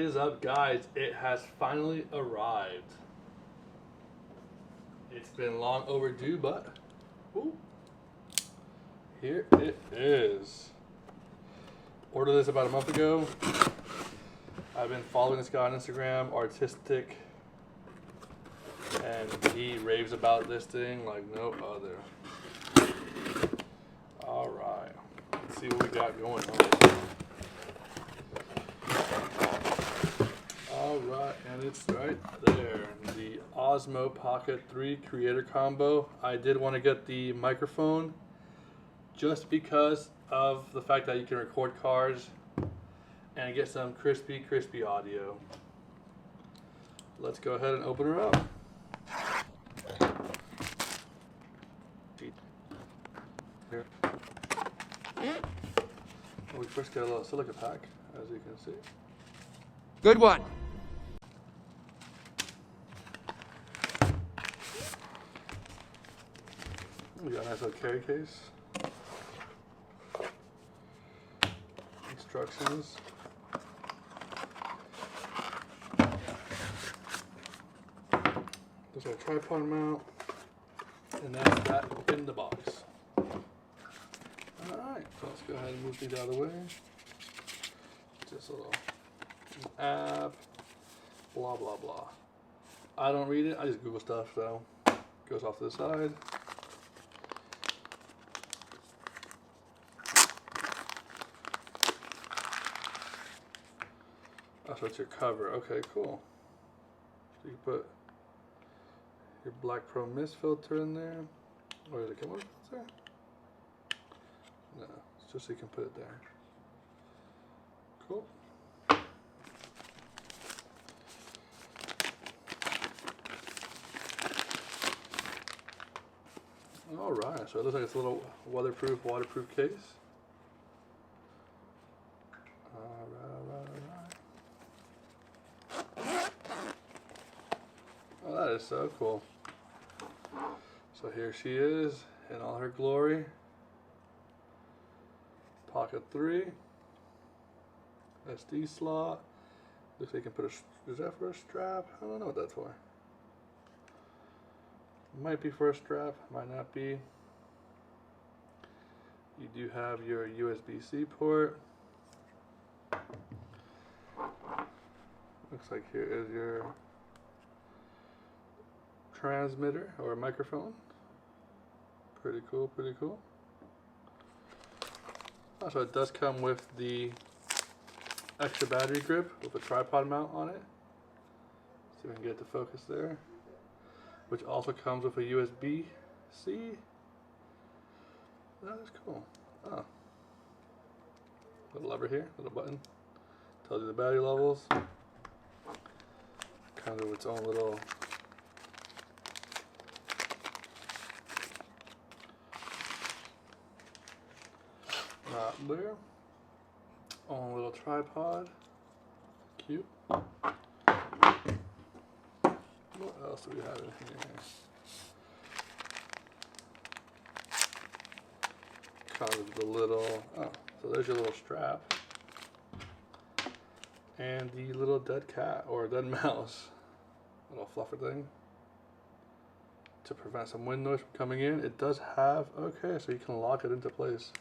What is up, guys? It has finally arrived. It's been long overdue, but woo, here it is. Ordered this about a month ago. I've been following this guy on Instagram, Artistic, and he raves about this thing like no other. Alright, let's see what we got going on. Alright, and it's right there, the Osmo Pocket 3 Creator Combo. I did want to get the microphone just because of the fact that you can record cars and get some crispy audio. Let's go ahead and open her up. Here. We first got a little silica pack, as you can see. Good one. We got a nice little carry case. Instructions. There's our tripod mount. And that's that in the box. Alright, so let's go ahead and move these out of the way. Just a little app. Blah, blah, blah. I don't read it, I just Google stuff, so it goes off to the side. Oh, so it's your cover. Okay, cool. So you put your black Pro mist filter in there. Or does it come with a filter? No, it's just so you can put it there. Cool. Alright, so it looks like it's a little waterproof case. Oh, that is so cool. So here she is in all her glory. Pocket 3. SD slot. Looks like you can put a, is that for a strap? I don't know what that's for. Might be for a strap, might not be. You do have your USB-C port. Looks like here is your transmitter or microphone. Pretty cool, pretty cool. Also, it does come with the extra battery grip with a tripod mount on it. See if we can get the focus there. Which also comes with a USB-C. That is cool. Oh. Little lever here, little button. Tells you the battery levels. Comes with its own little there. Own little tripod. Cute. What else do we have in here? Comes with the little, oh, so there's your little strap. And the little dead cat or dead mouse. Little fluffer thing. To prevent some wind noise from coming in. It does have, okay, so you can lock it into place.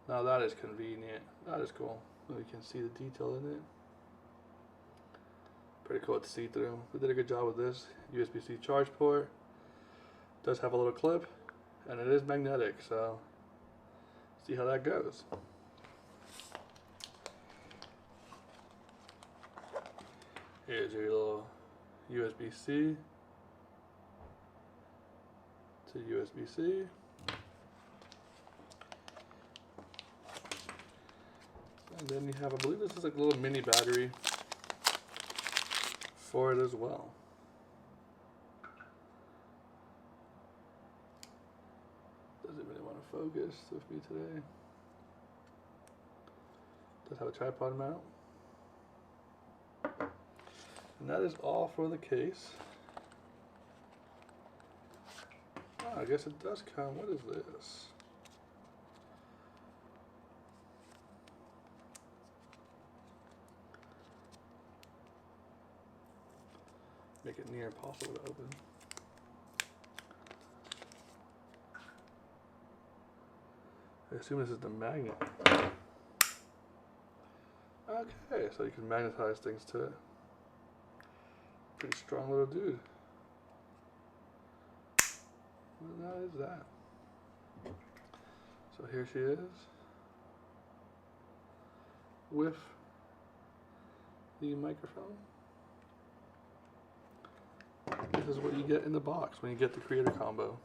Now that is convenient. That is cool. You can see the detail in it. Pretty cool to see through. We did a good job with this. USB-C charge port. Does have a little clip, and it is magnetic, so see how that goes. Here's your little USB-C to USB-C. And then you have, I believe this is like a little mini battery for it as well. Doesn't really want to focus with me today. Does have a tripod mount. And that is all for the case. Oh, I guess it does come, what is this? Make it near impossible to open. I assume this is the magnet. Okay, so you can magnetize things to it. Pretty strong little dude. What is that? So here she is with the microphone. This is what you get in the box when you get the creator combo.